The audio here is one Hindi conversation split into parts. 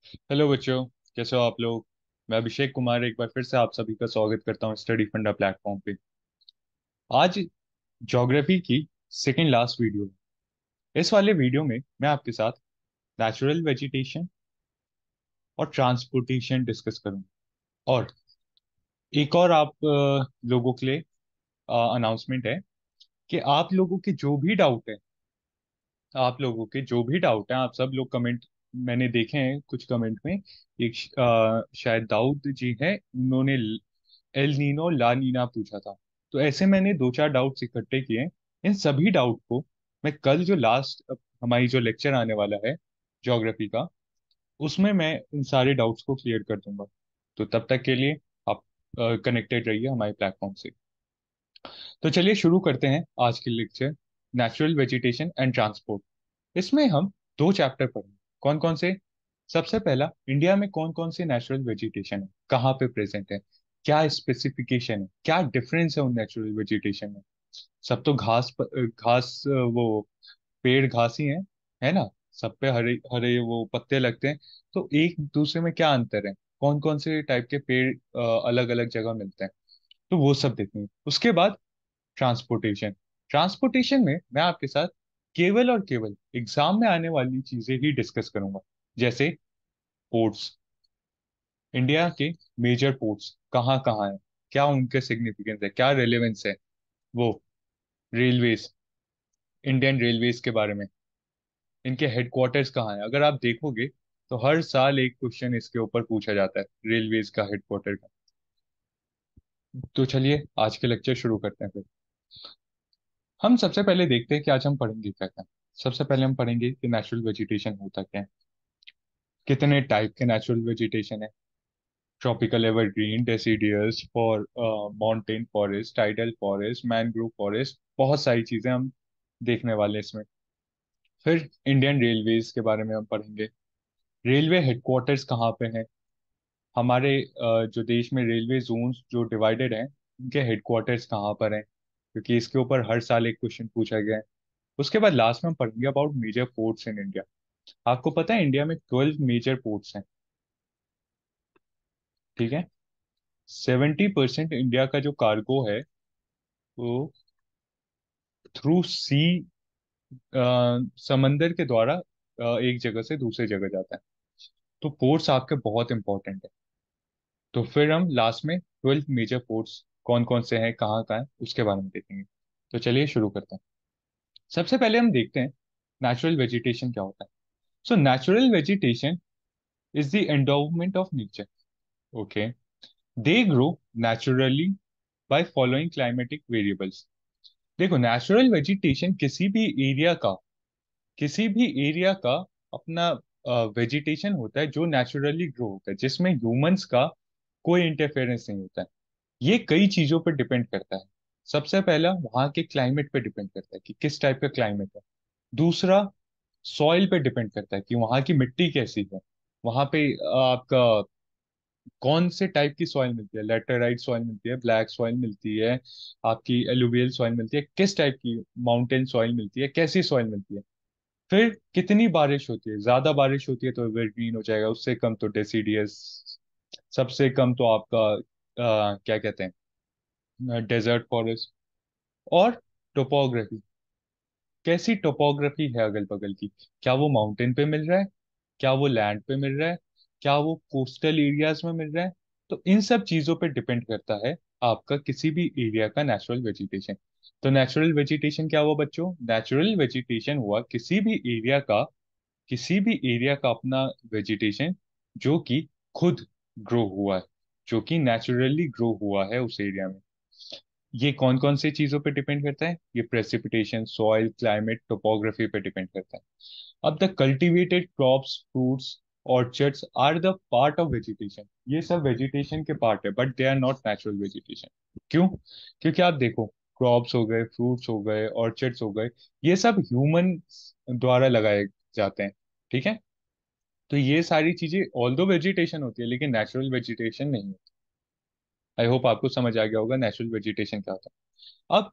हेलो बच्चों। कैसे हो आप लोग। मैं अभिषेक कुमार एक बार फिर से आप सभी का स्वागत करता हूँ स्टडी फंडा प्लेटफॉर्म पे। आज ज्योग्राफी की सेकंड लास्ट वीडियो है। इस वाले वीडियो में मैं आपके साथ नेचुरल वेजिटेशन और ट्रांसपोर्टेशन डिस्कस करूंगा। और एक और आप लोगों के लिए अनाउंसमेंट है कि आप लोगों के जो भी डाउट है, आप सब लोग कमेंट, मैंने देखे हैं कुछ कमेंट में। एक शायद दाऊद जी हैं, उन्होंने एल नीनो ला नीना पूछा था। तो ऐसे मैंने दो चार डाउट्स इकट्ठे किए हैं। इन सभी डाउट को मैं कल जो लास्ट हमारी जो लेक्चर आने वाला है ज्योग्राफी का, उसमें मैं इन सारे डाउट्स को क्लियर कर दूंगा। तो तब तक के लिए आप कनेक्टेड रहिए हमारे प्लेटफॉर्म से। तो चलिए शुरू करते हैं आज की lecture, natural vegetation and transport. इसमें हम दो चैप्टर पढ़ेंगे। कौन कौन से? सबसे पहला, इंडिया में कौन कौन से नेचुरल वेजिटेशन है, कहाँ पे प्रेजेंट है, क्या स्पेसिफिकेशन है, क्या डिफरेंस है उन नेचुरल वेजिटेशन में। सब तो घास वो पेड़ घास ही है ना। सब पे हरे हरे वो पत्ते लगते हैं। तो एक दूसरे में क्या अंतर है, कौन कौन से टाइप के पेड़ अलग अलग जगह मिलते हैं, तो वो सब देखेंगे। उसके बाद ट्रांसपोर्टेशन। ट्रांसपोर्टेशन में मैं आपके साथ केवल और केवल एग्जाम में आने वाली चीजें ही डिस्कस करूंगा। जैसे पोर्ट्स, इंडिया के मेजर पोर्ट्स कहाँ कहाँ हैं, क्या उनके सिग्निफिकेंस है, क्या रेलेवेंस है। वो रेलवेज, इंडियन रेलवेज के बारे में, इनके हेडक्वार्टर्स कहाँ है। अगर आप देखोगे तो हर साल एक क्वेश्चन इसके ऊपर पूछा जाता है, रेलवेज का हेडक्वार्टर का। तो चलिए आज के लेक्चर शुरू करते हैं फिर। हम सबसे पहले देखते हैं कि आज हम पढ़ेंगे क्या क्या। सबसे पहले हम पढ़ेंगे कि नेचुरल वेजिटेशन होता क्या है, कितने टाइप के नेचुरल वेजिटेशन है। Tropical evergreen, deciduous, for mountain forest, tidal forest, mangrove forest, बहुत सारी चीजें हम देखने वाले हैं इसमें। फिर इंडियन रेलवेज के बारे में हम पढ़ेंगे। रेलवे हेडक्वार्टर्स कहाँ पे हैं, हमारे जो देश में रेलवे जोन्स जो डिवाइडेड हैं, उनके हेडक्वार्टर्स कहाँ पर हैं, क्योंकि इसके ऊपर हर साल एक क्वेश्चन पूछा गया है। उसके बाद लास्ट में हम पढ़ेंगे about major ports in India. आपको पता है इंडिया में 12 मेजर पोर्ट्स हैं, ठीक है। 70% इंडिया का जो कार्गो है वो थ्रू सी, समंदर के द्वारा एक जगह से दूसरे जगह जाता है। तो पोर्ट्स आपके बहुत इंपॉर्टेंट है। तो फिर हम लास्ट में 12 मेजर पोर्ट्स कौन कौन से हैं, कहाँ कहाँ हैं, उसके बारे में देखेंगे। तो चलिए शुरू करते हैं। सबसे पहले हम देखते हैं नेचुरल वेजिटेशन क्या होता है। So natural vegetation is the endowment of nature. Okay, they grow naturally by following climatic variables. देखो, नेचुरल वेजिटेशन किसी भी एरिया का अपना वेजिटेशन होता है जो नेचुरली ग्रो होता है, जिसमें ह्यूमंस का कोई इंटरफेरेंस नहीं होता है। ये कई चीजों पर डिपेंड करता है। सबसे पहला वहाँ के क्लाइमेट पे डिपेंड करता है कि किस टाइप का क्लाइमेट है। दूसरा, सॉइल पे डिपेंड करता है कि वहाँ की मिट्टी कैसी है। वहाँ पे आपका कौन से टाइप की सॉइल मिलती है, लेटराइट सॉइल मिलती है, ब्लैक सॉइल मिलती है, आपकी एलुवियल सॉइल मिलती है, किस टाइप की माउंटेन सॉइल मिलती है, कैसी सॉइल मिलती है। फिर कितनी बारिश होती है, ज्यादा बारिश होती है तो एवरग्रीन हो जाएगा, उससे कम तो डेसीडियस, सबसे कम तो आपका क्या कहते हैं, डेजर्ट फॉरेस्ट। और टोपोग्राफी, कैसी टोपोग्राफी है अगल बगल की, क्या वो माउंटेन पे मिल रहा है, क्या वो लैंड पे मिल रहा है, क्या वो कोस्टल एरियाज में मिल रहा है। तो इन सब चीजों पे डिपेंड करता है आपका किसी भी एरिया का नेचुरल वेजिटेशन। तो नेचुरल वेजिटेशन क्या हुआ बच्चों? नेचुरल वेजिटेशन हुआ किसी भी एरिया का अपना वेजिटेशन जो कि खुद ग्रो हुआ है, जो कि नेचुरली ग्रो हुआ है उस एरिया में। ये कौन कौन सी चीजों पे डिपेंड करता है? ये प्रेसिपिटेशन, सॉइल, क्लाइमेट, टोपोग्राफी पे डिपेंड करता है। अब the cultivated crops, fruits, orchards are the part of vegetation. ये सब वेजिटेशन के पार्ट है, but they are not natural vegetation. क्यों? क्योंकि आप देखो, क्रॉप्स हो गए, फ्रूट्स हो गए, ऑर्चर्ड्स हो गए, ये सब ह्यूमन द्वारा लगाए जाते हैं, ठीक है। तो ये सारी चीजें ऑल दो वेजिटेशन होती है, लेकिन नेचुरल वेजिटेशन नहीं होती। आई होप आपको समझ आ गया होगा नेचुरल वेजिटेशन क्या होता है। अब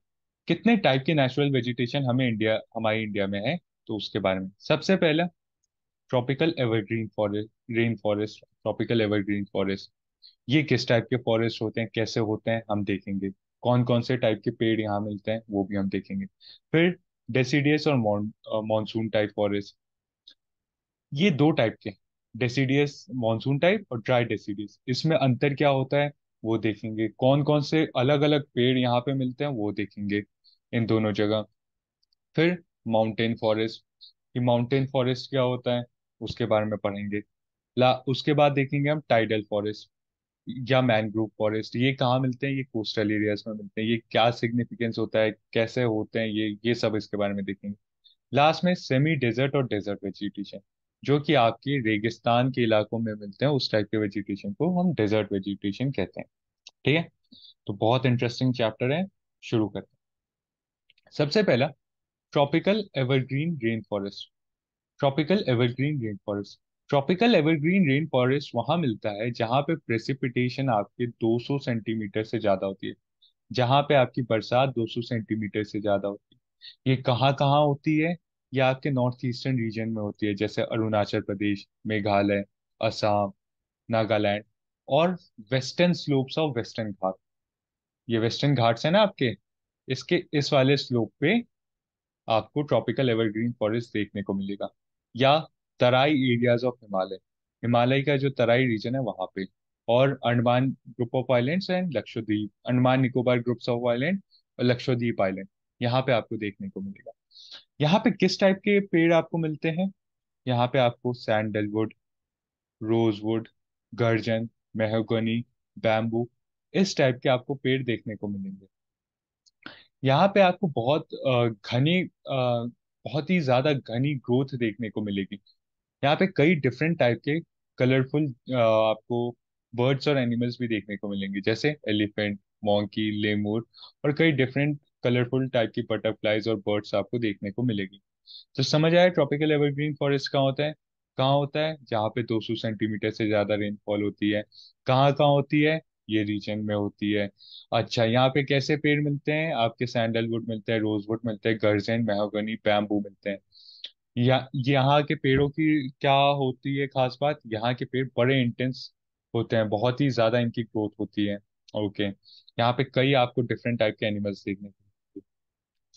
कितने टाइप के नेचुरल वेजिटेशन हमारे इंडिया में है, तो उसके बारे में सबसे पहला tropical evergreen forest, rain forest, tropical evergreen forest, ये किस टाइप के फॉरेस्ट होते हैं, कैसे होते हैं, हम देखेंगे। कौन कौन से टाइप के पेड़ यहाँ मिलते हैं वो भी हम देखेंगे। फिर डेसिडियस और मॉनसून टाइप फॉरेस्ट, ये दो टाइप के, डेसिडियस मॉनसून टाइप और ड्राई डेसिडियस, इसमें अंतर क्या होता है वो देखेंगे। कौन कौन से अलग अलग पेड़ यहाँ पे मिलते हैं वो देखेंगे इन दोनों जगह। फिर माउंटेन फॉरेस्ट, ये माउंटेन फॉरेस्ट क्या होता है उसके बारे में पढ़ेंगे। ला उसके बाद देखेंगे हम टाइडल फॉरेस्ट या मैनग्रोव फॉरेस्ट, ये कहाँ मिलते हैं, ये कोस्टल एरियाज में मिलते हैं, ये क्या सिग्निफिकेंस होता है, कैसे होते हैं, ये सब इसके बारे में देखेंगे। लास्ट में सेमी डेजर्ट और डेजर्ट वेजिटेशन, जो कि आपके रेगिस्तान के इलाकों में मिलते हैं, उस टाइप के वेजिटेशन को हम डेजर्ट वेजिटेशन कहते हैं। ठीक है, तो बहुत इंटरेस्टिंग चैप्टर है, शुरू करते हैं। सबसे पहला, tropical evergreen rain forest. Tropical evergreen rain forest, tropical evergreen rain forest वहां मिलता है जहां पे प्रेसिपिटेशन आपके 200 सेंटीमीटर से ज्यादा होती है, जहां पे आपकी बरसात 200 सेंटीमीटर से ज्यादा होती है। ये कहाँ कहाँ होती है, ये आपके नॉर्थ ईस्टर्न रीजन में होती है, जैसे अरुणाचल प्रदेश, मेघालय, असम, नागालैंड, और वेस्टर्न स्लोप्स ऑफ वेस्टर्न घाट। ये वेस्टर्न घाट्स है ना आपके, इसके इस वाले स्लोप पे आपको ट्रॉपिकल एवरग्रीन फॉरेस्ट देखने को मिलेगा। या तराई एरियाज ऑफ हिमालय, हिमालय का जो तराई रीजन है वहां पे, और Andaman group of islands and Lakshadweep, Andaman Nicobar groups of island और लक्षद्वीप आइलैंड, यहाँ पे आपको देखने को मिलेगा। यहाँ पे किस टाइप के पेड़ आपको मिलते हैं, यहाँ पे आपको सैंडलवुड, रोजवुड, गर्जन, मेहगनी, बैम्बू, इस टाइप के आपको पेड़ देखने को मिलेंगे। यहाँ पे आपको बहुत ही ज्यादा घनी ग्रोथ देखने को मिलेगी। यहाँ पे कई डिफरेंट टाइप के कलरफुल आपको बर्ड्स और एनिमल्स भी देखने को मिलेंगे, जैसे एलिफेंट, मॉन्की, लेमूर, और कई डिफरेंट कलरफुल टाइप की बटरफ्लाईज और बर्ड्स आपको देखने को मिलेगी। तो समझ आया ट्रॉपिकल एवरग्रीन फॉरेस्ट कहाँ होता है। कहाँ होता है, जहाँ पे 200 सेंटीमीटर से ज्यादा रेनफॉल होती है। कहाँ कहाँ होती है, ये रीजन में होती है। अच्छा, यहाँ पे कैसे पेड़ मिलते हैं आपके, सैंडलवुड मिलते हैं, रोजवुड मिलते हैं, गर्जन, मेहगनी, बैम्बू मिलते हैं। या यहाँ के पेड़ों की क्या होती है खास बात, यहाँ के पेड़ बड़े इंटेंस होते हैं, बहुत ही ज्यादा इनकी ग्रोथ होती है। ओके, यहाँ पे कई आपको डिफरेंट टाइप के एनिमल्स देखने को मिलेंगे।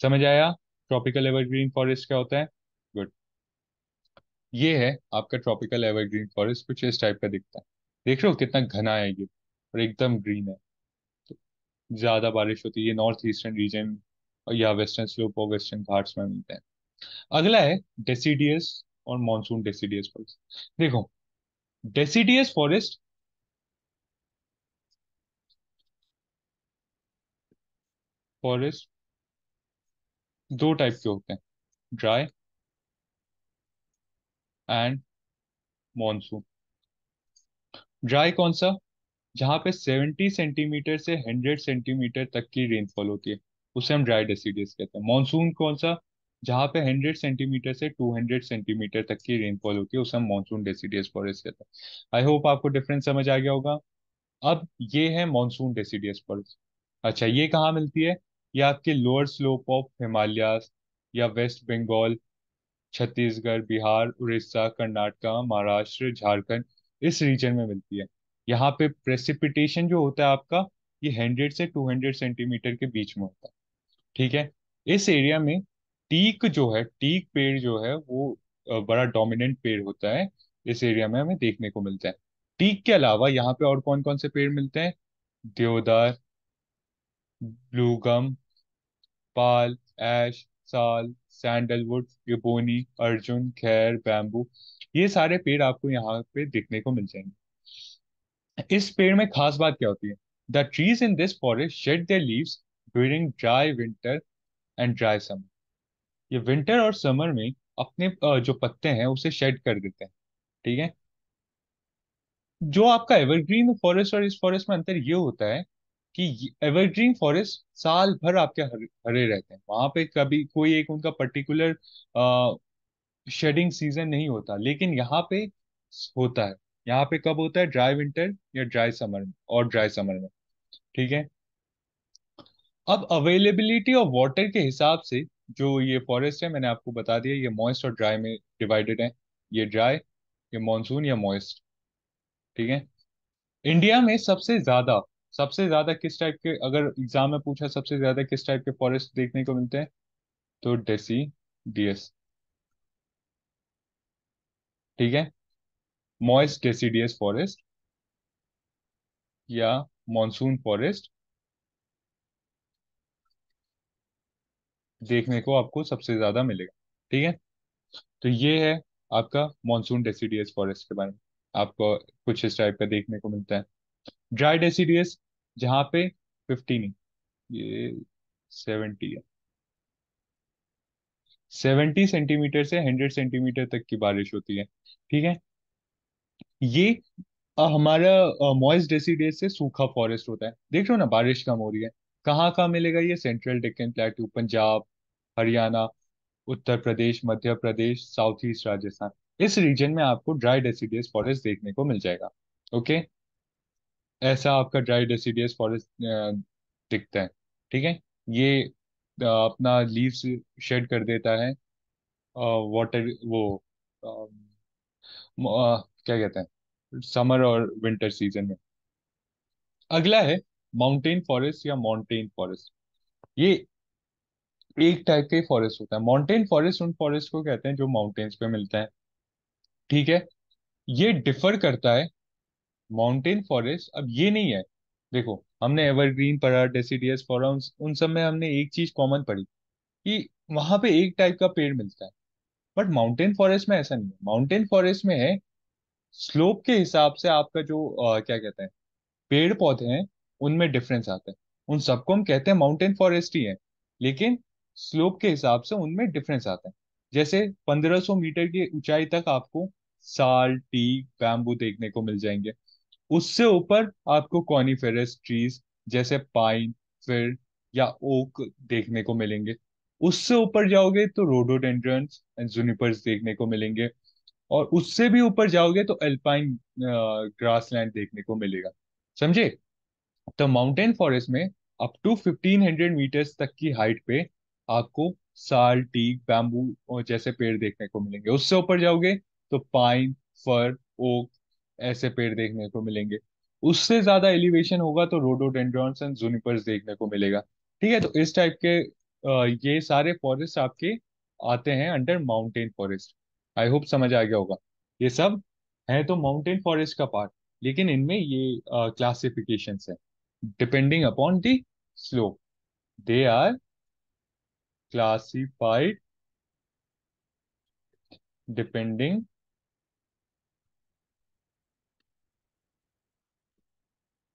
समझ आया ट्रॉपिकल एवरग्रीन फॉरेस्ट क्या होता है। गुड। ये है आपका ट्रॉपिकल एवरग्रीन फॉरेस्ट, कुछ इस टाइप का दिखता है। देख रहे हो कितना घना है ये, और एकदम ग्रीन है। तो ज्यादा बारिश होती है, ये नॉर्थ ईस्टर्न रीजन या वेस्टर्न स्लोप और वेस्टर्न घाट्स में मिलते हैं। अगला है डेसिडियस और मॉनसून डेसिडियस फॉरेस्ट। देखो, डेसिडियस फॉरेस्ट, फॉरेस्ट दो टाइप के होते हैं, ड्राई एंड मॉनसून। ड्राई कौन सा, जहाँ पे 70 सेंटीमीटर से 100 सेंटीमीटर तक की रेनफॉल होती है, उसे हम ड्राई डेसिडियस कहते हैं। मानसून कौन सा, जहाँ पे 100 सेंटीमीटर से 200 सेंटीमीटर तक की रेनफॉल होती है, उसे हम मानसून डेसिडियस फॉरेस्ट कहते हैं। आई होप आपको डिफरेंस समझ आ गया होगा। अब ये है मानसून डेसिडियस फॉरेस्ट। अच्छा, ये कहाँ मिलती है, ये आपके लोअर स्लोप ऑफ हिमालयास या वेस्ट बंगाल, छत्तीसगढ़, बिहार, उड़ीसा, कर्नाटका, महाराष्ट्र, झारखंड, इस रीजन में मिलती है। यहाँ पे प्रेसिपिटेशन जो होता है आपका, ये 100 से 200 सेंटीमीटर के बीच में होता है। ठीक है, इस एरिया में टीक जो है, टीक पेड़ जो है वो बड़ा डोमिनेंट पेड़ होता है, इस एरिया में हमें देखने को मिलता है। टीक के अलावा यहाँ पे और कौन कौन से पेड़ मिलते हैं, देवदार, ब्लूगम, पाल, ऐश, साल, सैंडलवुड, गिबोनी, अर्जुन, खैर, बैम्बू, ये सारे पेड़ आपको यहाँ पे देखने को मिल जाएंगे। इस पेड़ में खास बात क्या होती है, the trees in this forest shade there leaves during dry winter and dry summer. ये विंटर और समर में अपने जो पत्ते हैं उसे शेड कर देते हैं। ठीक है, जो आपका एवरग्रीन फॉरेस्ट और इस फॉरेस्ट में अंतर ये होता है कि एवरग्रीन फॉरेस्ट साल भर आपके हरे हरे रहते हैं, वहां पे कभी कोई एक उनका पर्टिकुलर शेडिंग सीजन नहीं होता, लेकिन यहाँ पे होता है। यहाँ पे कब होता है, ड्राई विंटर या ड्राई समर में, और ड्राई समर में। ठीक है, अब अवेलेबिलिटी ऑफ वाटर के हिसाब से जो ये फॉरेस्ट है, मैंने आपको बता दिया, ये मॉइस्ट और ड्राई में डिवाइडेड है। ये ड्राई, ये मानसून, या मॉइस्ट। ठीक है। इंडिया में सबसे ज्यादा किस टाइप के, अगर एग्जाम में पूछा सबसे ज्यादा किस टाइप के फॉरेस्ट देखने को मिलते हैं, तो डेसीडियस। ठीक है। मॉइस्ट डेसीडियस फॉरेस्ट या मॉनसून फॉरेस्ट देखने को आपको सबसे ज्यादा मिलेगा। ठीक है। तो ये है आपका मॉनसून डेसीडियस फॉरेस्ट के बारे में। आपको कुछ इस टाइप का देखने को मिलता है। ड्राई डेसीडियस, जहाँ पे 50 नहीं, ये 70 है। 70 सेंटीमीटर से 100 सेंटीमीटर तक की बारिश होती है। ठीक है। ये हमारा मॉइस्ट डेसीडियस से सूखा फॉरेस्ट होता है। देख रहे हो ना, बारिश कम हो रही है। कहाँ कहाँ मिलेगा ये? Central Deccan प्लेटू, Punjab, Haryana, Uttar Pradesh, Madhya Pradesh, south east Rajasthan. इस रीजन में आपको ड्राई डेसिडियस फॉरेस्ट देखने को मिल जाएगा। ओके। ऐसा आपका ड्राई डेसिडियस फॉरेस्ट दिखता है। ठीक है। ये अपना लीव्स शेड कर देता है वाटर, वो क्या कहते हैं, समर और विंटर सीजन में। अगला है माउंटेन फॉरेस्ट या माउंटेन फॉरेस्ट। ये एक टाइप के फॉरेस्ट होता है। माउंटेन फॉरेस्ट उन फॉरेस्ट को कहते हैं जो माउंटेन्स पे मिलता है। ठीक है। ये डिफर करता है। माउंटेन फॉरेस्ट अब ये नहीं है, देखो हमने एवरग्रीन पढ़ा, डेसिडियस पढ़ा, उन सब में हमने एक चीज कॉमन पढ़ी कि वहां पे एक टाइप का पेड़ मिलता है। बट माउंटेन फॉरेस्ट में ऐसा नहीं है। माउंटेन फॉरेस्ट में है स्लोप के हिसाब से आपका जो क्या कहते हैं, पेड़ पौधे हैं, उनमें डिफरेंस आता है। उन सबको हम कहते हैं माउंटेन फॉरेस्ट ही है, लेकिन स्लोप के हिसाब से उनमें डिफरेंस आता है। जैसे 1500 मीटर की ऊंचाई तक आपको साल, टीक, बैम्बू देखने को मिल जाएंगे। उससे ऊपर आपको कॉनिफेरस ट्रीज जैसे पाइन, फिर या ओक देखने को मिलेंगे। उससे ऊपर जाओगे तो रोडोडेंड्रन्स एंड जुनिपर्स देखने को मिलेंगे। और उससे भी ऊपर जाओगे तो अल्पाइन ग्रासलैंड देखने को मिलेगा। समझे? तो माउंटेन फॉरेस्ट में अप टू 1500 मीटर्स तक की हाइट पे आपको साल, टीक, बैम्बू और जैसे पेड़ देखने को मिलेंगे। उससे ऊपर जाओगे तो पाइन, फर, ओक ऐसे पेड़ देखने को मिलेंगे। उससे ज्यादा एलिवेशन होगा तो रोडोडेंड्रॉन्स एंड जूनिपर्स देखने को मिलेगा। ठीक है। तो इस टाइप के ये सारे फॉरेस्ट आपके आते हैं under mountain forest. I hope समझ आ गया होगा। ये सब है तो माउंटेन फॉरेस्ट का पार्ट, लेकिन इनमें ये क्लासिफिकेशंस है depending upon the slope. They are classified depending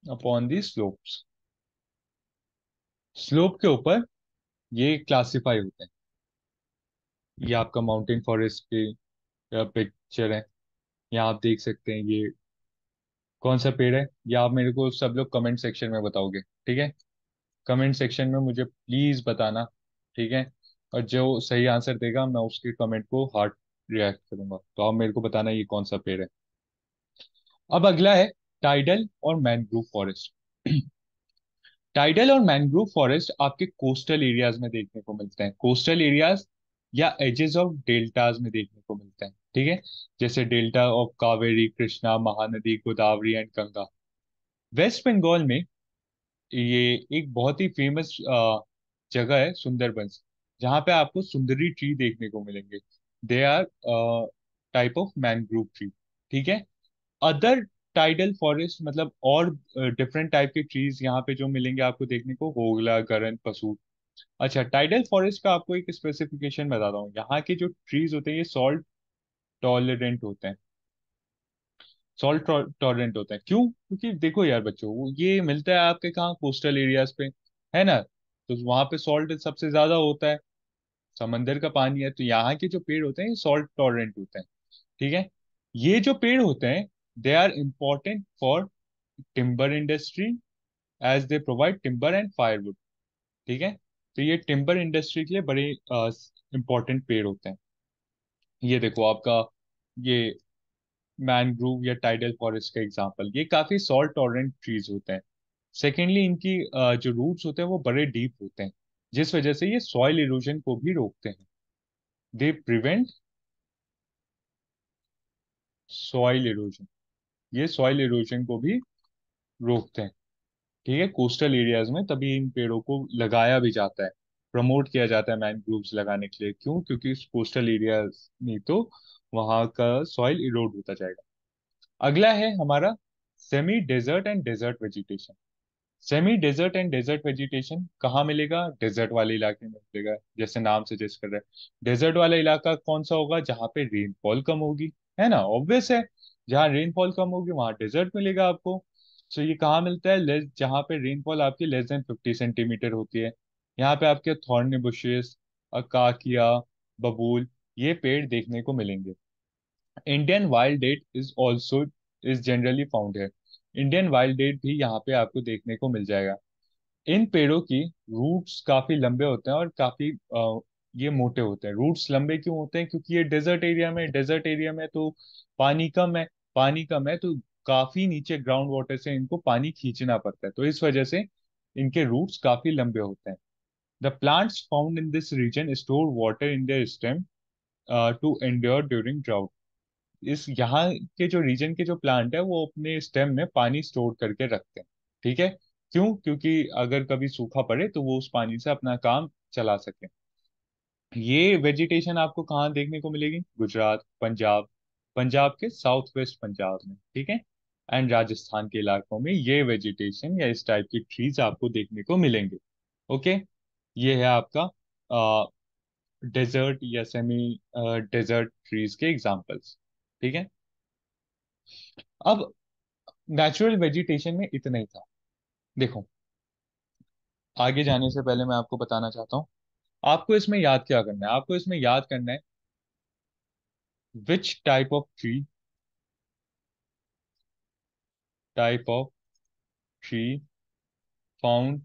upon the slopes. Slope के ऊपर ये क्लासिफाई होते हैं। ये आपका माउंटेन फॉरेस्ट के पिक्चर है। यहाँ आप देख सकते हैं ये कौन सा पेड़ है। या आप मेरे को सब लोग कमेंट सेक्शन में बताओगे। ठीक है। कमेंट सेक्शन में मुझे प्लीज बताना। ठीक है। और जो सही आंसर देगा मैं उसके कमेंट को हार्ट रिएक्ट करूंगा। तो आप मेरे को बताना ये कौन सा पेड़ है। अब अगला है टाइडल और मैनग्रोव फॉरेस्ट। टाइडल और मैनग्रोव फॉरेस्ट आपके कोस्टल एरियाज में देखने को मिलते हैं। कोस्टल एरियाज या एजेस ऑफ डेल्टाज में देखने को मिलते हैं। ठीक है। जैसे delta of Kaveri, Krishna, Mahanadi, Godavari and Ganga. West Bengal में ये एक बहुत ही फेमस जगह है सुंदरबंस, जहाँ पे आपको सुंदरी ट्री देखने को मिलेंगे। They are type of mangrove tree. ठीक है। अदर टाइडल फॉरेस्ट मतलब और डिफरेंट टाइप के ट्रीज यहाँ पे जो मिलेंगे आपको देखने को, होगला, गरन, पसूर। अच्छा, टाइडल फॉरेस्ट का आपको एक स्पेसिफिकेशन बताता हूँ। यहाँ के जो ट्रीज होते हैं ये सॉल्ट टॉलरेंट होते हैं। सॉल्ट टॉलरेंट होते हैं क्यों? क्योंकि देखो यार बच्चों, ये मिलता है आपके कहाँ, कोस्टल एरियाज पे, है ना। तो वहां पे सॉल्ट सबसे ज्यादा होता है, समंदर का पानी है। तो यहाँ के जो पेड़ होते हैं ये सॉल्ट टॉलरेंट होते हैं। ठीक है। ये जो पेड़ होते हैं they are important for timber industry as they provide timber and firewood. ठीक है। तो ये टिम्बर इंडस्ट्री के लिए बड़े इंपॉर्टेंट पेड़ होते हैं। ये देखो आपका ये मैनग्रोव या टाइडल फॉरेस्ट का एग्जांपल, ये काफी सॉल्ट टॉलरेंट ट्रीज होते हैं। सेकेंडली इनकी जो रूट्स होते हैं वो बड़े डीप होते हैं, जिस वजह से ये सॉइल इरोजन को भी रोकते हैं। दे प्रिवेंट सॉइल इरोजन, ये सॉइल इरोजन को भी रोकते हैं। ठीक है, कोस्टल एरियाज में तभी इन पेड़ों को लगाया भी जाता है, प्रमोट किया जाता है मैनग्रोव्स लगाने के लिए। क्यों? क्योंकि कोस्टल एरियाज नहीं तो वहां का सॉइल इरोड होता जाएगा। अगला है हमारा semi desert and desert vegetation. Semi desert and desert vegetation कहाँ मिलेगा? डेजर्ट वाले इलाके में मिलेगा, जैसे नाम सजेस्ट कर रहा है। डेजर्ट वाला इलाका कौन सा होगा? जहाँ पे रेनफॉल कम होगी, है ना, ऑब्वियस है। जहाँ रेनफॉल कम होगी वहाँ डेजर्ट मिलेगा आपको। सो ये कहाँ मिलता है? लेस, जहाँ पे रेनफॉल आपकी लेस देन 50 सेंटीमीटर होती है। यहाँ पे आपके थॉर्न बुशेस, अकाकिया, बबूल, ये पेड़ देखने को मिलेंगे। Indian wild date is generally found है। इंडियन वाइल्ड डेट भी यहाँ पे आपको देखने को मिल जाएगा। इन पेड़ों की रूट्स काफी लंबे होते हैं और काफी ये मोटे होते हैं। रूट्स लंबे क्यों होते हैं? क्योंकि ये डेजर्ट एरिया में तो पानी कम है। पानी कम है तो काफी नीचे ग्राउंड वाटर से इनको पानी खींचना पड़ता है, तो इस वजह से इनके रूट्स काफी लंबे होते हैं। The plants found in this region store water in their stem to endure during drought. इस यहाँ के जो रीजन के जो प्लांट है वो अपने स्टेम में पानी स्टोर करके रखते हैं। ठीक है, क्यों? क्योंकि अगर कभी सूखा पड़े तो वो उस पानी से अपना काम चला सके। ये वेजिटेशन आपको कहाँ देखने को मिलेगी? गुजरात, पंजाब, पंजाब के साउथ वेस्ट पंजाब में, ठीक है, एंड राजस्थान के इलाकों में ये वेजिटेशन या इस टाइप की ट्रीज आपको देखने को मिलेंगे। ओके, ये है आपका डेजर्ट या सेमी डेजर्ट ट्रीज के एग्जांपल्स। ठीक है, अब नेचुरल वेजिटेशन में इतना ही था। देखो, आगे जाने से पहले मैं आपको बताना चाहता हूँ, आपको इसमें याद क्या करना है? आपको इसमें याद करना है which type of tree found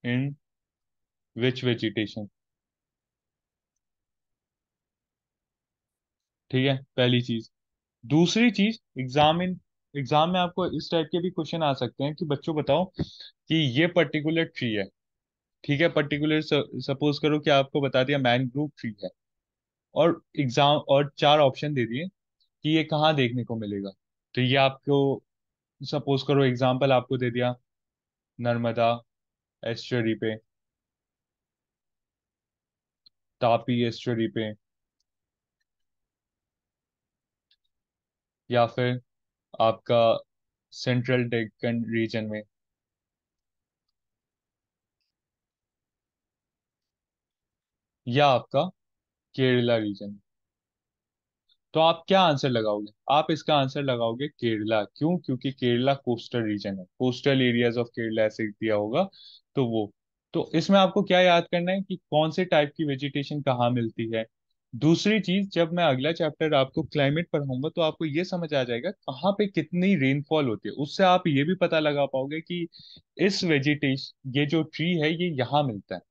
in which vegetation. ठीक है, पहली चीज। दूसरी चीज, एग्जाम में आपको इस टाइप के भी क्वेश्चन आ सकते हैं कि बच्चों बताओ कि ये पर्टिकुलर ट्री है। ठीक है, पर्टिकुलर सपोज करो कि आपको बता दिया मैनग्रोव ट्री है, और एग्जाम और चार ऑप्शन दे दिए कि ये कहाँ देखने को मिलेगा। तो ये आपको, सपोज करो एग्जाम्पल आपको दे दिया नर्मदा एस्चुरी पे, तापी एस्चुरी पे, या फिर आपका सेंट्रल डेक्कन रीजन में, या आपका केरला रीजन में। तो आप क्या आंसर लगाओगे? आप इसका आंसर लगाओगे केरला। क्यों? क्योंकि केरला कोस्टल रीजन है, कोस्टल एरियाज ऑफ केरला ऐसे दिया होगा। तो वो, तो इसमें आपको क्या याद करना है कि कौन से टाइप की वेजिटेशन कहाँ मिलती है। दूसरी चीज, जब मैं अगला चैप्टर आपको क्लाइमेट पढ़ाऊंगा तो आपको ये समझ आ जाएगा कहाँ पे कितनी रेनफॉल होती है। उससे आप ये भी पता लगा पाओगे कि इस वेजिटेशन, ये जो ट्री है ये यहाँ मिलता है।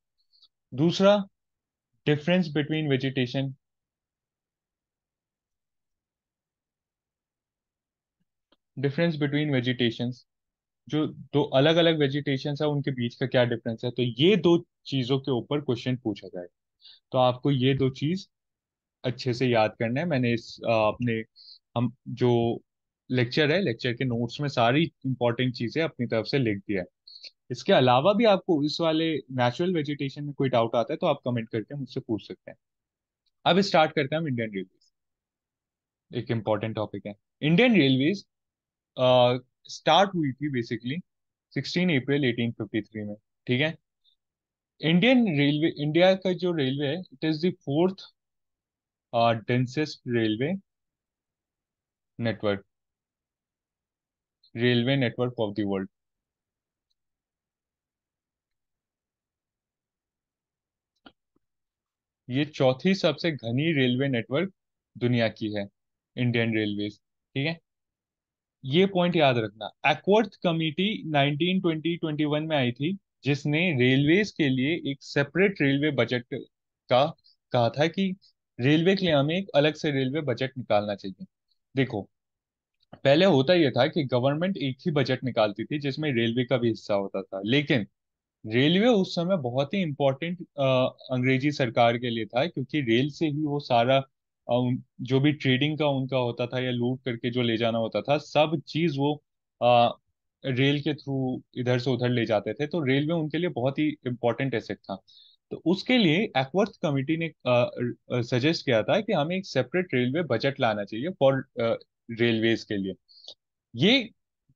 दूसरा, difference between vegetation, difference between vegetations, जो दो अलग अलग वेजिटेशंस है उनके बीच का क्या डिफरेंस है, तो ये दो चीजों के ऊपर क्वेश्चन पूछा जाए। तो आपको ये दो चीज अच्छे से याद करना है। मैंने अपने, हम जो लेक्चर है, लेक्चर के नोट्स में सारी इंपॉर्टेंट चीजें अपनी तरफ से लिख दिया है। इसके अलावा भी आपको इस वाले नेचुरल वेजिटेशन में कोई डाउट आता है तो आप कमेंट करके मुझसे पूछ सकते हैं। अब स्टार्ट करते हैं हम इंडियन रेलवेज। एक इंपॉर्टेंट टॉपिक है। इंडियन रेलवेज स्टार्ट हुई थी बेसिकली 16 अप्रैल 1853 में। ठीक है, इंडियन रेलवे, इंडिया का जो रेलवे है, it is the fourth densest network railway network of the world. ये चौथी सबसे घनी रेलवे नेटवर्क दुनिया की है, इंडियन रेलवेज। ठीक है, ये पॉइंट याद रखना। एक्वर्थ कमिटी 1920-21 में आई थी, जिसने रेलवेज के लिए एक सेपरेट रेलवे बजट का कहा था कि रेलवे के लिए हमें एक अलग से रेलवे बजट निकालना चाहिए। देखो, पहले होता यह था कि गवर्नमेंट एक ही बजट निकालती थी जिसमें रेलवे का भी हिस्सा होता था, लेकिन रेलवे उस समय बहुत ही इंपॉर्टेंट अंग्रेजी सरकार के लिए था, क्योंकि रेल से ही वो सारा जो भी ट्रेडिंग का उनका होता था या लूट करके जो ले जाना होता था, सब चीज वो आ, रेल के थ्रू इधर से उधर ले जाते थे। तो रेलवे उनके लिए बहुत ही इंपॉर्टेंट एसेट था। तो उसके लिए एक्वर्थ कमिटी ने सजेस्ट किया था कि हमें एक सेपरेट रेलवे बजट लाना चाहिए फॉर रेलवेज के लिए। ये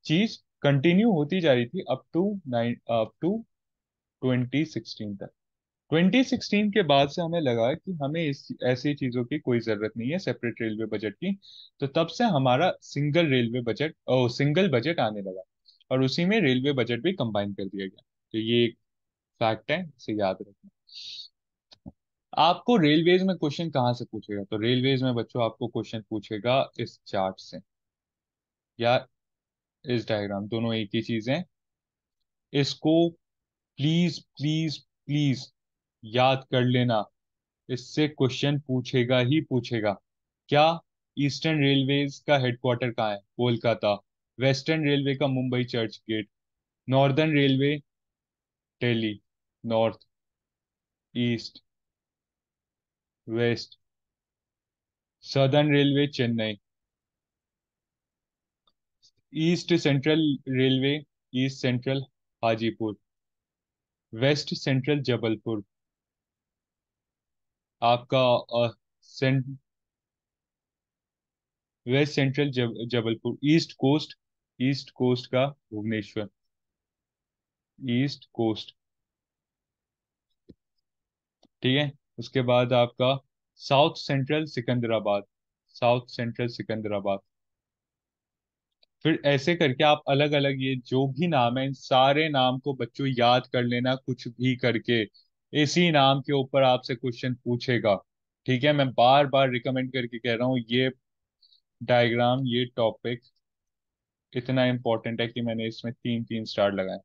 चीज कंटिन्यू होती जा रही थी अप टू 2016 तक। 2016 के बाद से हमें लगा कि हमें इस ऐसी चीजों की कोई जरूरत नहीं है सेपरेट रेलवे बजट की। तो तब से हमारा सिंगल बजट आने लगा, और उसी में रेलवे बजट भी कंबाइन कर दिया गया। तो ये एक फैक्ट है, इसे याद रखना। आपको रेलवेज में क्वेश्चन कहाँ से पूछेगा? तो रेलवेज में बच्चों आपको क्वेश्चन पूछेगा इस चार्ट से या इस डायग्राम, दोनों एक ही चीज है। इसको प्लीज प्लीज प्लीज याद कर लेना, इससे क्वेश्चन पूछेगा ही पूछेगा। क्या? ईस्टर्न रेलवेज का हेडक्वार्टर कहाँ है? कोलकाता। वेस्टर्न रेलवे का Mumbai church gate. Northern railway Delhi. North, east, west. Southern railway Chennai. East central railway, east central Hajipur. West central Jabalpur. आपका सेंट west central Jabalpur. East coast का भुवनेश्वर। ईस्ट कोस्ट, ठीक है। उसके बाद आपका south central Secunderabad. South central Secunderabad. फिर ऐसे करके आप अलग अलग ये जो भी नाम है, इन सारे नाम को बच्चों याद कर लेना कुछ भी करके। इसी नाम के ऊपर आपसे क्वेश्चन पूछेगा। ठीक है, मैं बार बार रिकमेंड करके कह रहा हूँ, ये डायग्राम, ये टॉपिक इतना इंपॉर्टेंट है कि मैंने इसमें 3 3 स्टार लगाए।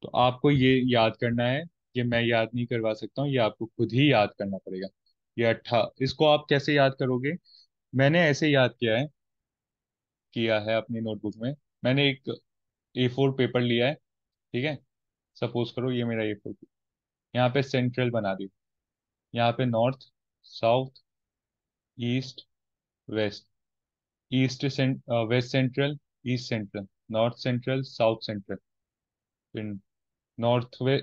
तो आपको ये याद करना है। ये मैं याद नहीं करवा सकता हूँ, ये आपको खुद ही याद करना पड़ेगा। ये इसको आप कैसे याद करोगे? मैंने ऐसे याद किया है अपनी नोटबुक में। मैंने एक A4 पेपर लिया है, ठीक है। सपोज करो ये मेरा A4। यहाँ पे सेंट्रल बना दी। यहाँ पे north, south, east, west. West central, east central, north central, south central. फिर नॉर्थ वे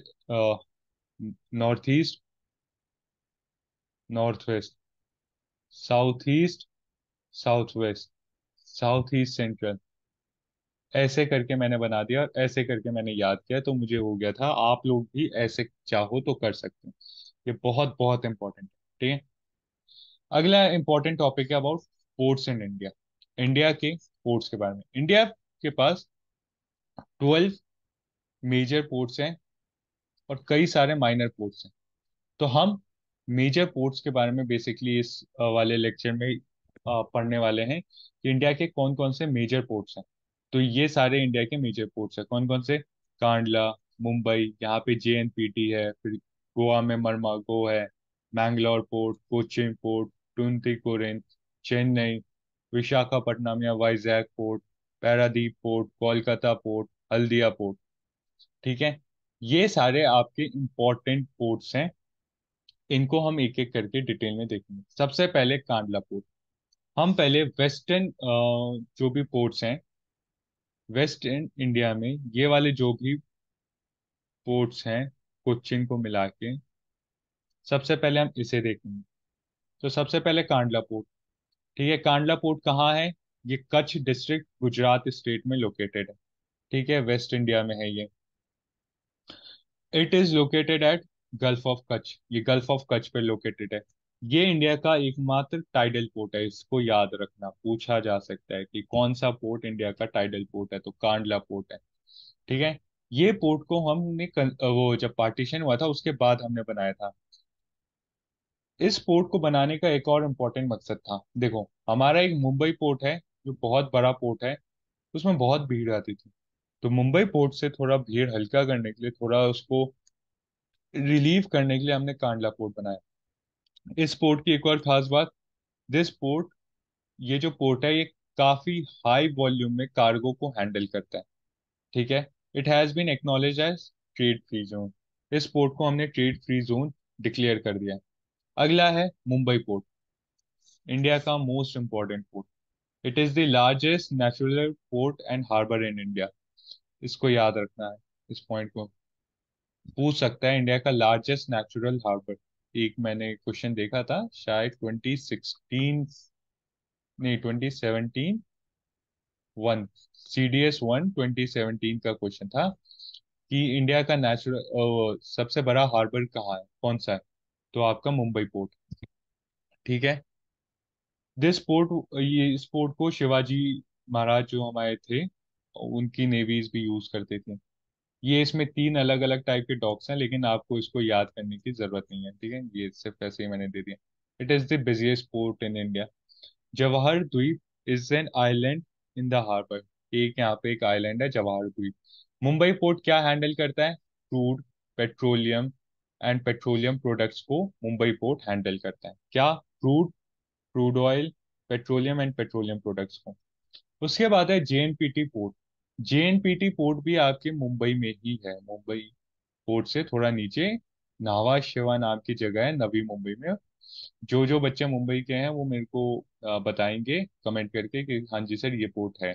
north east, north west, south east, south west, south east central. ऐसे करके मैंने बना दिया और ऐसे करके मैंने याद किया, तो मुझे हो गया था। आप लोग भी ऐसे चाहो तो कर सकते हैं। ये बहुत बहुत इंपॉर्टेंट है, ठीक है। अगला इंपॉर्टेंट टॉपिक है about ports in India. India के पोर्ट्स के बारे में। इंडिया के पास 12 मेजर पोर्ट्स हैं और कई सारे माइनर पोर्ट्स हैं। तो हम मेजर पोर्ट्स के बारे में बेसिकली इस वाले लेक्चर में पढ़ने वाले हैं कि इंडिया के कौन कौन से मेजर पोर्ट्स हैं। तो ये सारे इंडिया के मेजर पोर्ट्स हैं। कौन कौन से? कांडला, मुंबई, यहाँ पे JNPT है। फिर गोवा में मर्मागो है। मैंगलोर पोर्ट, कोच्चि पोर्ट, टुंटिकोरिन, चेन्नई, विशाखापट्टनम या Vizag port, Paradip port, Kolkata port, Haldia port. ठीक है, ये सारे आपके इंपॉर्टेंट पोर्ट्स हैं। इनको हम एक एक करके डिटेल में देखेंगे। सबसे पहले कांडला पोर्ट। हम पहले वेस्टर्न जो भी पोर्ट्स हैं वेस्टर्न इंडिया में, ये वाले जो भी पोर्ट्स हैं कोच्चिन को मिला के, सबसे पहले हम इसे देखेंगे। तो सबसे पहले कांडला पोर्ट। ठीक है, कांडला पोर्ट कहाँ है? ये कच्छ डिस्ट्रिक्ट, गुजरात स्टेट में लोकेटेड है। ठीक है, वेस्ट इंडिया में है ये। It is located eight gulf of Kutch. ये गल्फ ऑफ कच्छ पे लोकेटेड है। ये इंडिया का एकमात्र टाइडल पोर्ट है। इसको याद रखना, पूछा जा सकता है कि कौन सा पोर्ट इंडिया का टाइडल पोर्ट है, तो कांडला पोर्ट है। ठीक है, ये पोर्ट को हमने वो जब पार्टीशन हुआ था उसके बाद हमने बनाया था। इस पोर्ट को बनाने का एक और इम्पोर्टेंट मकसद था। देखो, हमारा एक मुंबई पोर्ट है जो बहुत बड़ा पोर्ट है, उसमें बहुत भीड़ आती थी। तो मुंबई पोर्ट से थोड़ा भीड़ हल्का करने के लिए, थोड़ा उसको रिलीव करने के लिए हमने कांडला पोर्ट बनाया। इस पोर्ट की एक और खास बात, दिस पोर्ट, ये जो पोर्ट है ये काफी हाई वॉल्यूम में कार्गो को हैंडल करता है। ठीक है, it has been acknowledge as trade free zone. इस पोर्ट को हमने ट्रेड फ्री जोन डिक्लेयर कर दिया है। अगला है मुंबई पोर्ट। इंडिया का most important port. It is the largest natural port and harbour in India. इसको याद रखना है, इस पॉइंट को। पूछ सकता है इंडिया का लार्जेस्ट नेचुरल हार्बर। एक मैंने क्वेश्चन देखा था शायद 2016, नहीं 2017 वन, CDS 1 2017 का क्वेश्चन था कि इंडिया का नेचुरल सबसे बड़ा हार्बर कहाँ है, कौन सा है? तो आपका मुंबई पोर्ट। ठीक है। दिस पोर्ट, ये इस पोर्ट को शिवाजी महाराज जो हमारे थे, उनकी नेवीज भी यूज करते थे। ये इसमें तीन अलग अलग टाइप के डॉक्स हैं, लेकिन आपको इसको याद करने की जरूरत नहीं है, ठीक है, ये सिर्फ ऐसे ही मैंने दे दिया। It is the busiest port in India. Jawahar Dweep is an island in the harbour. एक यहाँ पे एक आइलैंड है जवाहर द्वीप। मुंबई पोर्ट क्या हैंडल करता है? Crude, petroleum and petroleum products को मुंबई पोर्ट हैंडल करता है। क्या? Crude, crude oil, petroleum and petroleum products को। उसके बाद है JNPT पोर्ट। JNPT पोर्ट भी आपके मुंबई में ही है। मुंबई पोर्ट से थोड़ा नीचे नावा शिवा नाम की जगह है नवी मुंबई में। जो जो बच्चे मुंबई के हैं वो मेरे को बताएंगे कमेंट करके कि हाँ जी सर ये पोर्ट है।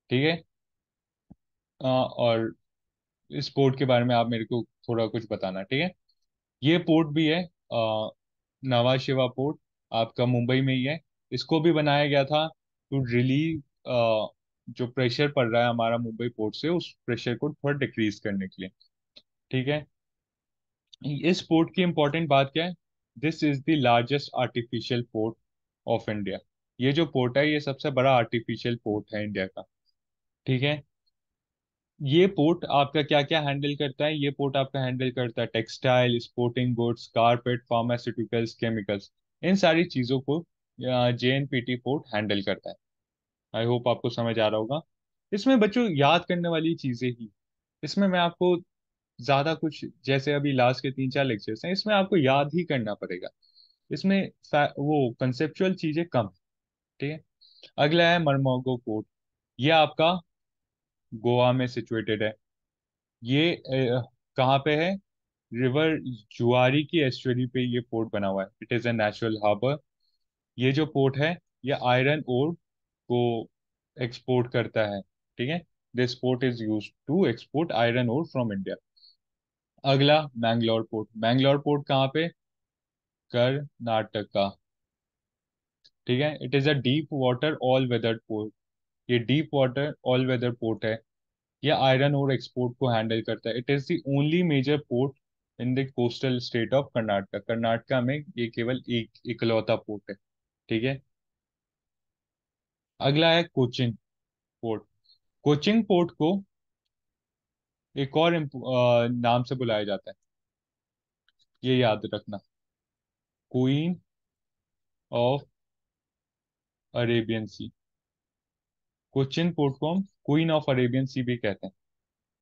ठीक है। और इस पोर्ट के बारे में आप मेरे को थोड़ा कुछ बताना, ठीक है। ये पोर्ट भी है, नवा शिवा पोर्ट, आपका मुंबई में ही है। इसको भी बनाया गया था टू रिलीव जो प्रेशर पड़ रहा है हमारा मुंबई पोर्ट से, उस प्रेशर को थोड़ा डिक्रीज करने के लिए। ठीक है। इस पोर्ट की इंपॉर्टेंट बात क्या है? This is the largest artificial port of India. ये जो पोर्ट है ये सबसे बड़ा आर्टिफिशियल पोर्ट है इंडिया का। ठीक है। ये पोर्ट आपका क्या क्या हैंडल करता है? ये पोर्ट आपका हैंडल करता है textile, sporting goods, carpet, pharmaceuticals, chemicals, इन सारी चीजों को JNPT पोर्ट हैंडल करता है। आई होप आपको समझ आ रहा होगा। इसमें बच्चों याद करने वाली चीजें ही, इसमें मैं आपको ज्यादा कुछ, जैसे अभी लास्ट के 3-4 लेक्चर्स हैं, इसमें आपको याद ही करना पड़ेगा। इसमें वो कंसेप्चुअल चीजें कम है, ठीक है। अगला है मरमोगो पोर्ट। ये आपका गोवा में सिचुएटेड है। ये कहाँ पे है? रिवर जुआरी की एस्चुरी पे ये पोर्ट बना हुआ है। It is a natural harbour. ये जो पोर्ट है ये आयरन ओर को एक्सपोर्ट करता है, ठीक है। This port is use to export iron ore from India. अगला मैंगलोर पोर्ट। मैंगलोर पोर्ट कहाँ पे? कर्नाटका। ठीक है। It is a deep water all weather port. ये deep water all weather port है। ये आयरन ओर एक्सपोर्ट को हैंडल करता है। It is the only major port in the coastal state of Karnataka. Karnataka में ये केवल एक इकलौता पोर्ट है, ठीक है। अगला है कोचिन पोर्ट। कोचिन पोर्ट को एक और नाम से बुलाया जाता है, ये याद रखना। Queen of Arabian C. Cochin port को हम क्वीन ऑफ अरेबियन सी भी कहते हैं।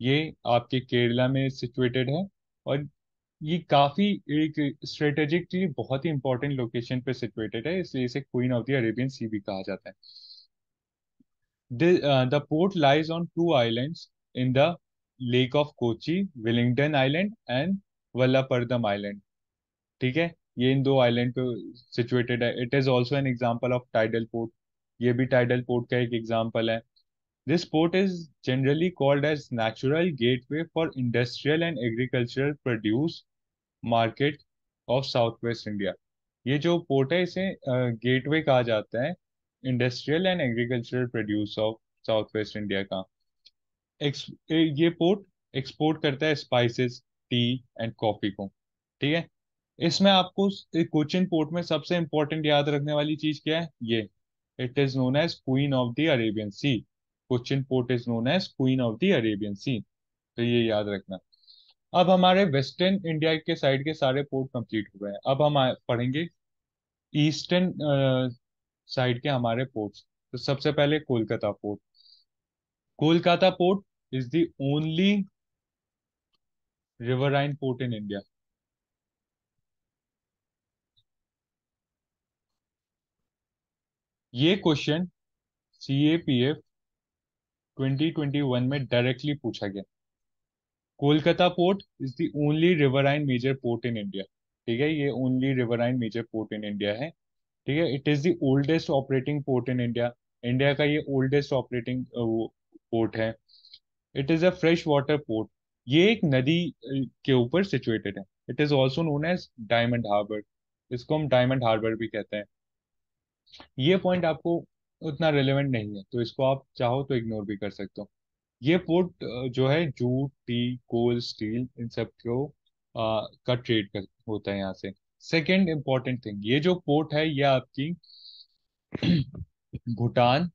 ये आपके केरला में सिचुएटेड है, और ये काफी एक स्ट्रेटेजिकली बहुत ही इंपॉर्टेंट लोकेशन पे सिचुएटेड है, इसलिए इसे क्वीन ऑफ द अरेबियन सी भी कहा जाता है। The port lies on two islands in the Lake of Kochi, Wellington Island and Vallaparadam Island. ठीक है। ये इन दो आइलैंड पे सिचुएटेड है। It is also an example of tidal port. ये भी टाइडल पोर्ट का एक एग्जाम्पल है। This port is generally called as natural gateway for industrial and agricultural produce market of south west India. ये जो पोर्ट है इसे गेटवे कहा जाता है industrial and agricultural produce of south west India का। ये पोर्ट एक्सपोर्ट करता है स्पाइसेस, टी एंड कॉफी को, ठीक है। इसमें आपको कोचिन पोर्ट में सबसे इंपॉर्टेंट याद रखने वाली चीज क्या है? ये it is known as queen of the Arabian C. Cochin port is known as queen of the Arabian sea. तो ये याद रखना। अब हमारे वेस्टर्न इंडिया के साइड के सारे पोर्ट कंप्लीट हो गए हैं। अब हम पढ़ेंगे ईस्टर्न साइड के हमारे पोर्ट्स। तो सबसे पहले Kolkata port. Kolkata port is the only riverine port in India. ये क्वेश्चन CAPF 2021 में डायरेक्टली पूछा गया। Kolkata port is the only riverine major port in India. ठीक है, ये only riverine major port in India है। ठीक है, it is the oldest operating port in India. India का ये ओल्डेस्ट ऑपरेटिंग पोर्ट है। It is a fresh water port. ये एक नदी के ऊपर सिचुएटेड है। It is also known as Diamond Harbour. इसको हम डायमंड हार्बर भी कहते हैं। ये पॉइंट आपको उतना रिलेवेंट नहीं है, तो इसको आप चाहो तो इग्नोर भी कर सकते हो। ये पोर्ट जो है जूट, टी, कोल, स्टील, इन सब को का ट्रेड कर होता है यहाँ से। सेकेंड इंपॉर्टेंट थिंग, ये जो पोर्ट है ये आपकी भूटान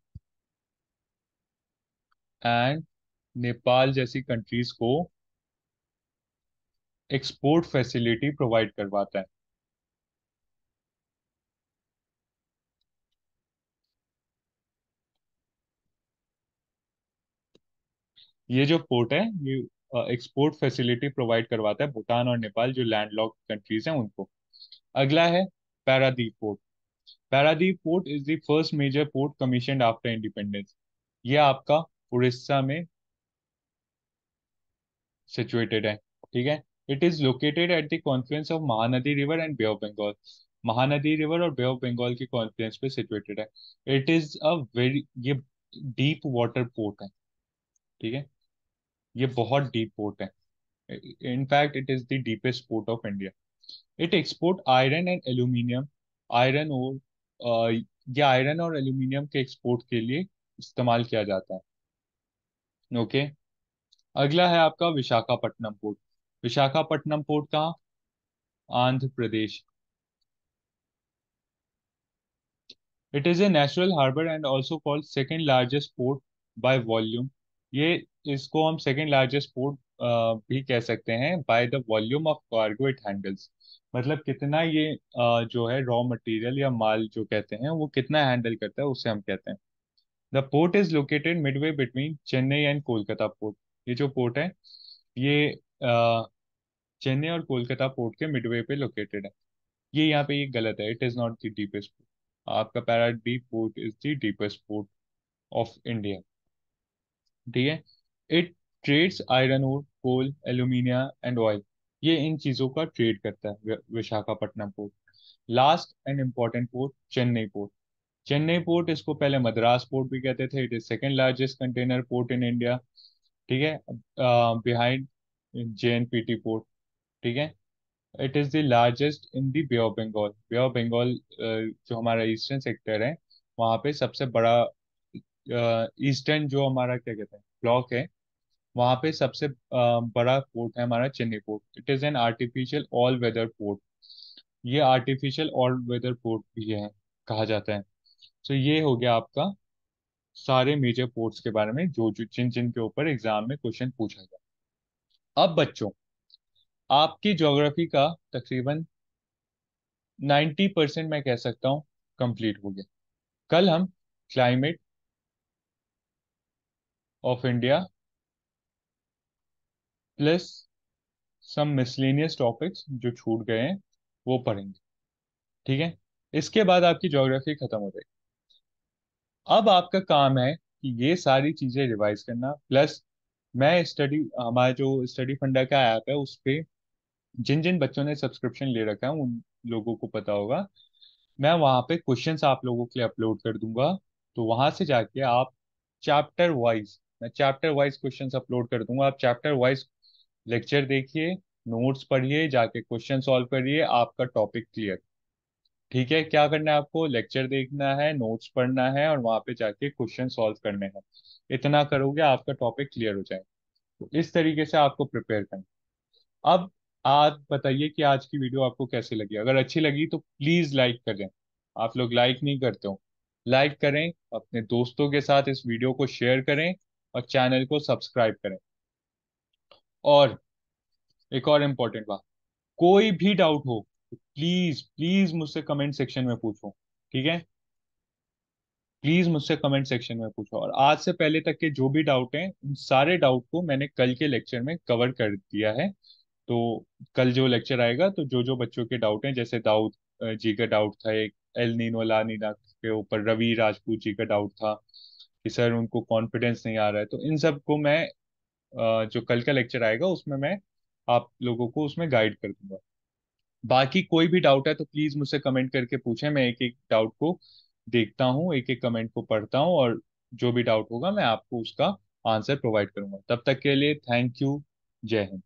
एंड नेपाल जैसी कंट्रीज को एक्सपोर्ट फैसिलिटी प्रोवाइड करवाता है। ये जो पोर्ट है ये एक्सपोर्ट फैसिलिटी प्रोवाइड करवाता है भूटान और नेपाल जो लैंडलॉक्ड कंट्रीज हैं उनको। अगला है Paradip port. Paradip port is the first major port commissioned after independence. ये आपका उड़ीसा में सिचुएटेड है। ठीक है, it is located at the confluence of Mahanadi river and Bay of Bengal. Mahanadi river और बे ऑफ बंगाल के कॉन्फ्लुएंस पे सिचुएटेड है। इट इज अ वेरी ये डीप वाटर पोर्ट है। ठीक है, ये बहुत डीप पोर्ट है। In fact it is the deepest port of India. It export iron and aluminium. Iron और ये आयरन और एल्यूमिनियम के एक्सपोर्ट के लिए इस्तेमाल किया जाता है। ओके, अगला है आपका विशाखापट्टनम पोर्ट। विशाखापट्टनम पोर्ट कहाँ? Andhra Pradesh. It is a natural harbour and also called second largest port by volume. ये इसको हम सेकेंड लार्जेस्ट पोर्ट भी कह सकते हैं by the volume of cargo it handles. मतलब कितना ये जो है रॉ मटेरियल या माल जो कहते हैं वो कितना हैंडल करता है उसे हम कहते हैं। The port is located midway between Chennai and Kolkata port. ये जो पोर्ट है ये चेन्नई और कोलकाता पोर्ट के मिडवे पे लोकेटेड है। ये यहाँ पे ये गलत है, it is not the deepest port. आपका Paradip port is the deepest port of India. ठीक है, it trades iron ore, coal, alumina and oil. ये इन चीजों का ट्रेड करता है Visakhapatnam port. Last and important port Chennai port. Chennai port इसको पहले मद्रास पोर्ट भी कहते थे। It is second largest container port in India. ठीक है, बिहाइंड जेएनपीटी पोर्ट। ठीक है, it is the largest in the Bay of Bengal. Bay of Bengal जो हमारा ईस्टर्न सेक्टर है वहाँ पे सबसे बड़ा ईस्टर्न जो हमारा क्या कहते हैं ब्लॉक है वहाँ पे सबसे बड़ा पोर्ट है हमारा Chennai port. It is an artificial all weather port. ये आर्टिफिशियल ऑल वेदर पोर्ट भी है कहा जाता है। तो ये हो गया आपका सारे मेजर पोर्ट्स के बारे में जो जो जिन जिन के ऊपर एग्जाम में क्वेश्चन पूछा गया। अब बच्चों, आपकी ज्योग्राफी का तकरीबन 90% मैं कह सकता हूँ कंप्लीट हो गया। कल हम climate of India plus some miscellaneous topics जो छूट गए हैं वो पढ़ेंगे। ठीक है, इसके बाद आपकी ज्योग्राफी खत्म हो जाएगी। अब आपका काम है कि ये सारी चीजें रिवाइज करना प्लस मैं स्टडी हमारा जो स्टडी फंडा का ऐप है उस पे जिन जिन बच्चों ने सब्सक्रिप्शन ले रखा है उन लोगों को पता होगा मैं वहाँ पे क्वेश्चंस आप लोगों के लिए अपलोड कर दूंगा। तो वहां से जाके आप चैप्टर वाइज मैं चैप्टर वाइज क्वेश्चंस अपलोड कर दूंगा। आप चैप्टर वाइज लेक्चर देखिए, नोट्स पढ़िए, जाके क्वेश्चन सॉल्व करिए, आपका टॉपिक क्लियर। ठीक है, क्या करना है आपको? लेक्चर देखना है, नोट्स पढ़ना है और वहां पे जाके क्वेश्चन सॉल्व करने हैं। इतना करोगे आपका टॉपिक क्लियर हो जाएगा। तो इस तरीके से आपको प्रिपेयर करना। अब आप बताइए कि आज की वीडियो आपको कैसी लगी। अगर अच्छी लगी तो प्लीज लाइक करें। आप लोग लाइक नहीं करते हो, लाइक करें, अपने दोस्तों के साथ इस वीडियो को शेयर करें और चैनल को सब्सक्राइब करें। और एक और इम्पोर्टेंट बात, कोई भी डाउट हो तो प्लीज प्लीज मुझसे कमेंट सेक्शन में पूछो। ठीक है, प्लीज मुझसे कमेंट सेक्शन में पूछो। और आज से पहले तक के जो भी डाउट हैं उन सारे डाउट को मैंने कल के लेक्चर में कवर कर दिया है। तो कल जो लेक्चर आएगा तो जो जो बच्चों के डाउट हैं जैसे दाऊद जी का डाउट था एक एल नीनो ला नीना के ऊपर, रवि राजपूत जी का डाउट था कि सर उनको कॉन्फिडेंस नहीं आ रहा है, तो इन सब को मैं जो कल का लेक्चर आएगा उसमें मैं आप लोगों को उसमें गाइड कर दूंगा। बाकी कोई भी डाउट है तो प्लीज मुझसे कमेंट करके पूछें, मैं एक एक डाउट को देखता हूँ, एक एक कमेंट को पढ़ता हूँ, और जो भी डाउट होगा मैं आपको उसका आंसर प्रोवाइड करूंगा। तब तक के लिए थैंक यू। जय हिंद।